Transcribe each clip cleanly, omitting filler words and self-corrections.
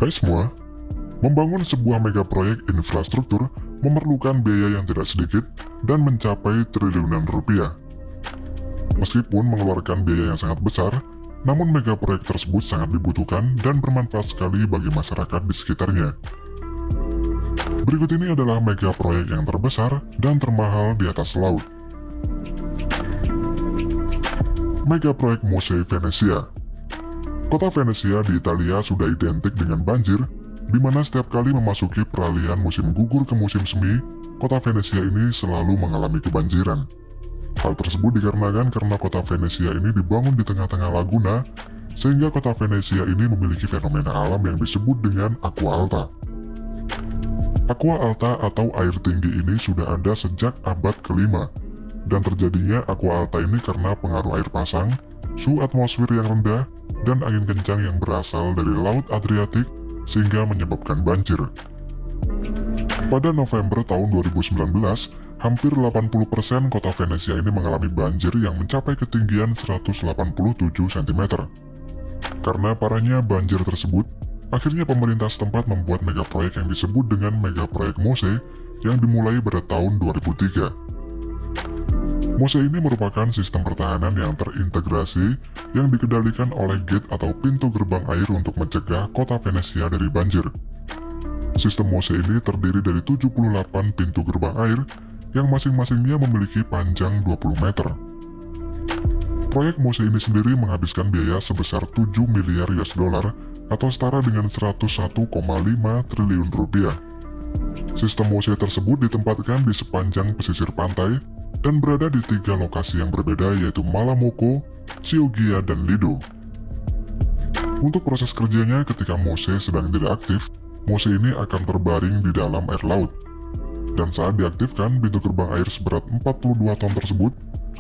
Hai semua, membangun sebuah mega proyek infrastruktur memerlukan biaya yang tidak sedikit dan mencapai triliunan rupiah. Meskipun mengeluarkan biaya yang sangat besar, namun mega proyek tersebut sangat dibutuhkan dan bermanfaat sekali bagi masyarakat di sekitarnya. Berikut ini adalah mega proyek yang terbesar dan termahal di atas laut. Mega proyek Mose Venezia. Kota Venezia di Italia sudah identik dengan banjir, di mana setiap kali memasuki peralihan musim gugur ke musim semi, kota Venezia ini selalu mengalami kebanjiran. Hal tersebut dikarenakan karena kota Venezia ini dibangun di tengah-tengah laguna, sehingga kota Venezia ini memiliki fenomena alam yang disebut dengan aqua alta. Aqua alta atau air tinggi ini sudah ada sejak abad ke-5, dan terjadinya aqua alta ini karena pengaruh air pasang, suhu atmosfer yang rendah, dan angin kencang yang berasal dari Laut Adriatik sehingga menyebabkan banjir. Pada November tahun 2019, hampir 80% kota Venezia ini mengalami banjir yang mencapai ketinggian 187 cm. Karena parahnya banjir tersebut, akhirnya pemerintah setempat membuat mega proyek yang disebut dengan mega proyek Mose yang dimulai pada tahun 2003. Mose ini merupakan sistem pertahanan yang terintegrasi yang dikendalikan oleh gate atau pintu gerbang air untuk mencegah kota Venezia dari banjir. Sistem Mose ini terdiri dari 78 pintu gerbang air yang masing-masingnya memiliki panjang 20 meter. Proyek Mose ini sendiri menghabiskan biaya sebesar 7 miliar US dollar atau setara dengan 101,5 triliun rupiah. Sistem Mose tersebut ditempatkan di sepanjang pesisir pantai dan berada di 3 lokasi yang berbeda, yaitu Malamocco, Chioggia, dan Lido. Untuk proses kerjanya, ketika Mose sedang tidak aktif, Mose ini akan terbaring di dalam air laut. Dan saat diaktifkan, pintu gerbang air seberat 42 ton tersebut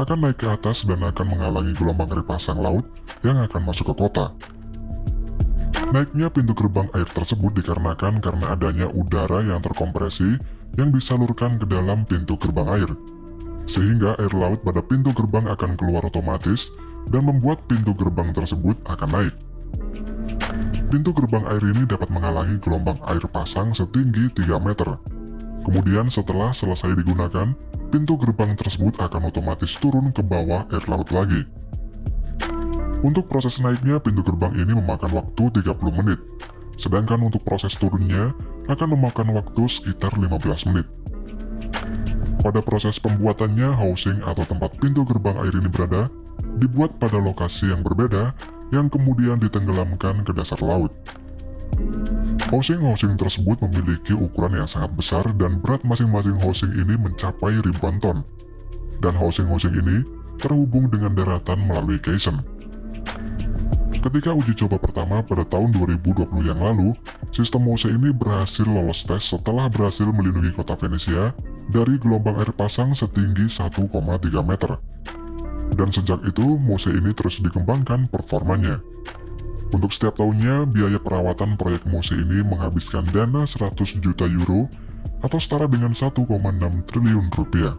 akan naik ke atas dan akan menghalangi gelombang air pasang laut yang akan masuk ke kota. Naiknya pintu gerbang air tersebut dikarenakan karena adanya udara yang terkompresi yang disalurkan ke dalam pintu gerbang air, sehingga air laut pada pintu gerbang akan keluar otomatis dan membuat pintu gerbang tersebut akan naik. Pintu gerbang air ini dapat menghalangi gelombang air pasang setinggi 3 meter. Kemudian setelah selesai digunakan, pintu gerbang tersebut akan otomatis turun ke bawah air laut lagi. Untuk proses naiknya, pintu gerbang ini memakan waktu 30 menit, sedangkan untuk proses turunnya akan memakan waktu sekitar 15 menit. Pada proses pembuatannya, housing atau tempat pintu gerbang air ini berada dibuat pada lokasi yang berbeda yang kemudian ditenggelamkan ke dasar laut. Housing tersebut memiliki ukuran yang sangat besar dan berat masing-masing housing ini mencapai ribuan ton. Dan housing ini terhubung dengan daratan melalui caisson. Ketika uji coba pertama pada tahun 2020 yang lalu, sistem Mose ini berhasil lolos tes setelah berhasil melindungi kota Venezia dari gelombang air pasang setinggi 1,3 meter. Dan sejak itu, Mose ini terus dikembangkan performanya. Untuk setiap tahunnya, biaya perawatan proyek Mose ini menghabiskan dana 100 juta euro atau setara dengan 1,6 triliun rupiah.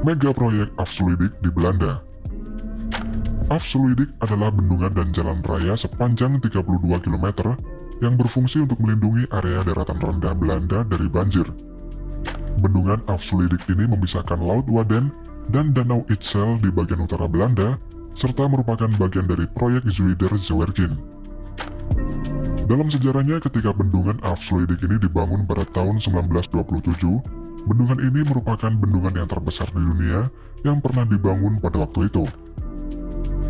Mega proyek Afsluitdijk di Belanda. Afsluitdijk adalah bendungan dan jalan raya sepanjang 32 km yang berfungsi untuk melindungi area daratan rendah Belanda dari banjir. Bendungan Afsluitdijk ini memisahkan Laut Wadden dan Danau Ixelles di bagian utara Belanda, serta merupakan bagian dari proyek Zuider-Zeewerken. Dalam sejarahnya, ketika bendungan Afsluitdijk ini dibangun pada tahun 1927, bendungan ini merupakan bendungan yang terbesar di dunia yang pernah dibangun pada waktu itu.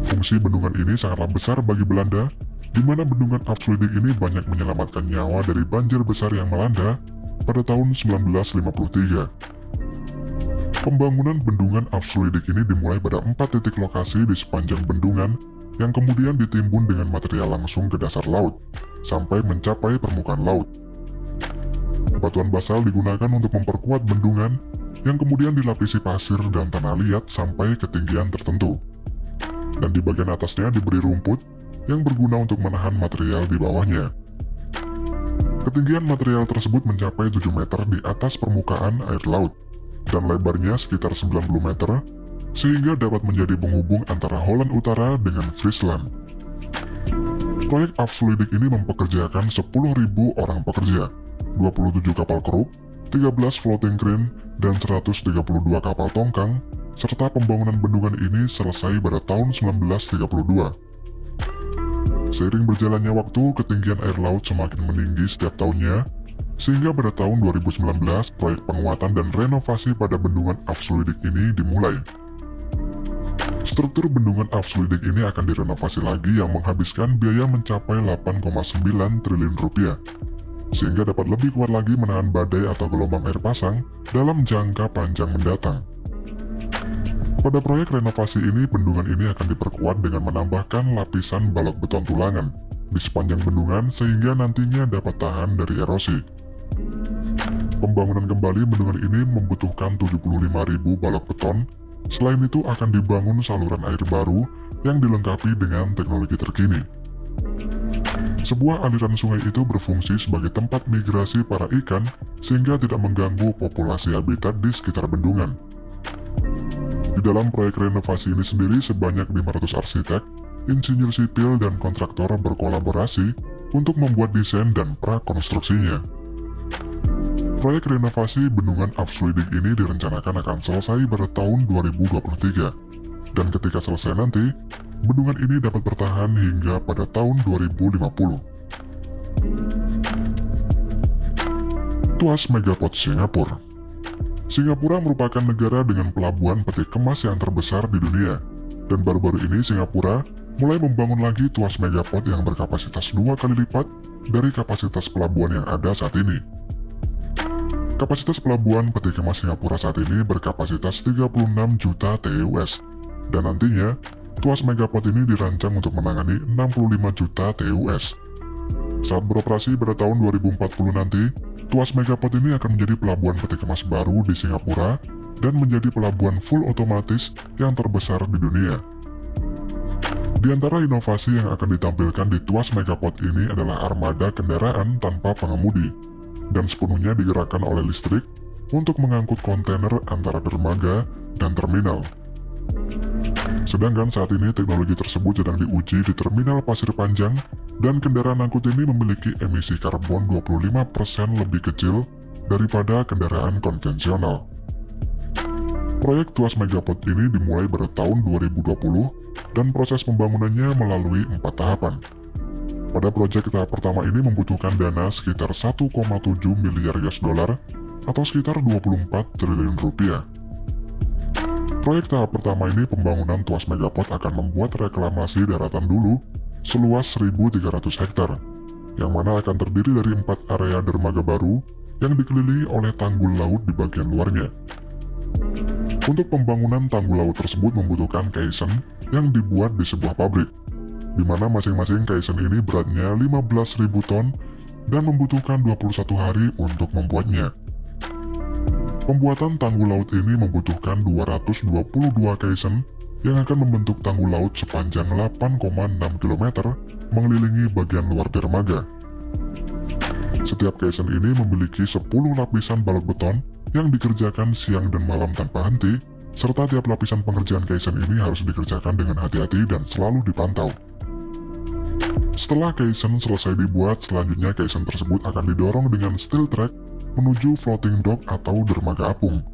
Fungsi bendungan ini sangatlah besar bagi Belanda, di mana bendungan Afsluitdijk ini banyak menyelamatkan nyawa dari banjir besar yang melanda pada tahun 1953. Pembangunan bendungan Afsluitdijk ini dimulai pada 4 titik lokasi di sepanjang bendungan yang kemudian ditimbun dengan material langsung ke dasar laut, sampai mencapai permukaan laut. Batuan basal digunakan untuk memperkuat bendungan yang kemudian dilapisi pasir dan tanah liat sampai ketinggian tertentu. Dan di bagian atasnya diberi rumput yang berguna untuk menahan material di bawahnya. Ketinggian material tersebut mencapai 7 meter di atas permukaan air laut, dan lebarnya sekitar 90 meter, sehingga dapat menjadi penghubung antara Holland Utara dengan Friesland. Proyek Afsluidik ini mempekerjakan 10.000 orang pekerja, 27 kapal kru, 13 floating crane, dan 132 kapal tongkang, serta pembangunan bendungan ini selesai pada tahun 1932. Seiring berjalannya waktu, ketinggian air laut semakin meninggi setiap tahunnya, sehingga pada tahun 2019, proyek penguatan dan renovasi pada bendungan Afsluidik ini dimulai. Struktur bendungan Afsluidik ini akan direnovasi lagi yang menghabiskan biaya mencapai 8,9 triliun rupiah, sehingga dapat lebih kuat lagi menahan badai atau gelombang air pasang dalam jangka panjang mendatang. Pada proyek renovasi ini, bendungan ini akan diperkuat dengan menambahkan lapisan balok beton tulangan di sepanjang bendungan sehingga nantinya dapat tahan dari erosi. Pembangunan kembali bendungan ini membutuhkan 75.000 balok beton. Selain itu akan dibangun saluran air baru yang dilengkapi dengan teknologi terkini. Sebuah aliran sungai itu berfungsi sebagai tempat migrasi para ikan sehingga tidak mengganggu populasi habitat di sekitar bendungan. Di dalam proyek renovasi ini sendiri sebanyak 500 arsitek, insinyur sipil, dan kontraktor berkolaborasi untuk membuat desain dan prakonstruksinya. Proyek renovasi bendungan Afsluidik ini direncanakan akan selesai pada tahun 2023, dan ketika selesai nanti, bendungan ini dapat bertahan hingga pada tahun 2050. Tuas Megaport Singapura. Singapura merupakan negara dengan pelabuhan peti kemas yang terbesar di dunia, dan baru-baru ini Singapura mulai membangun lagi tuas Megaport yang berkapasitas 2 kali lipat dari kapasitas pelabuhan yang ada saat ini. Kapasitas pelabuhan peti kemas Singapura saat ini berkapasitas 36 juta TEUs, dan nantinya tuas Megaport ini dirancang untuk menangani 65 juta TEUs. Saat beroperasi pada tahun 2040 nanti, tuas Megaport ini akan menjadi pelabuhan peti kemas baru di Singapura dan menjadi pelabuhan full otomatis yang terbesar di dunia. Di antara inovasi yang akan ditampilkan di tuas Megaport ini adalah armada kendaraan tanpa pengemudi, dan sepenuhnya digerakkan oleh listrik untuk mengangkut kontainer antara dermaga dan terminal. Sedangkan saat ini teknologi tersebut sedang diuji di Terminal Pasir Panjang, dan kendaraan angkut ini memiliki emisi karbon 25% lebih kecil daripada kendaraan konvensional. Proyek tuas Megaport ini dimulai pada tahun 2020 dan proses pembangunannya melalui 4 tahapan. Pada proyek tahap pertama ini membutuhkan dana sekitar 1,7 miliar US dollar atau sekitar 24 triliun rupiah. Proyek tahap pertama ini pembangunan tuas Megaport akan membuat reklamasi daratan dulu seluas 1.300 hektar, yang mana akan terdiri dari 4 area dermaga baru yang dikelilingi oleh tanggul laut di bagian luarnya. Untuk pembangunan tanggul laut tersebut membutuhkan caisson yang dibuat di sebuah pabrik, di mana masing-masing caisson ini beratnya 15.000 ton dan membutuhkan 21 hari untuk membuatnya. Pembuatan tanggul laut ini membutuhkan 222 caisson yang akan membentuk tanggul laut sepanjang 8,6 km mengelilingi bagian luar dermaga. Setiap caisson ini memiliki 10 lapisan balok beton yang dikerjakan siang dan malam tanpa henti, serta tiap lapisan pengerjaan caisson ini harus dikerjakan dengan hati-hati dan selalu dipantau. Setelah caisson selesai dibuat, selanjutnya caisson tersebut akan didorong dengan steel track menuju floating dock atau dermaga apung.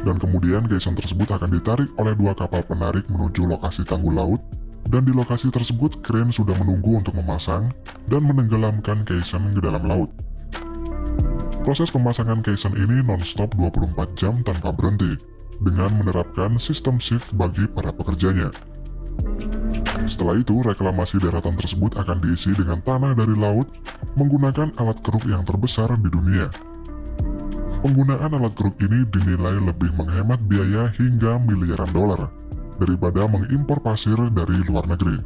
Dan kemudian caisson tersebut akan ditarik oleh 2 kapal penarik menuju lokasi tanggul laut, dan di lokasi tersebut kren sudah menunggu untuk memasang dan menenggelamkan caisson ke dalam laut. Proses pemasangan caisson ini non-stop 24 jam tanpa berhenti, dengan menerapkan sistem shift bagi para pekerjanya. Setelah itu, reklamasi daratan tersebut akan diisi dengan tanah dari laut menggunakan alat keruk yang terbesar di dunia. Penggunaan alat keruk ini dinilai lebih menghemat biaya hingga miliaran dolar daripada mengimpor pasir dari luar negeri.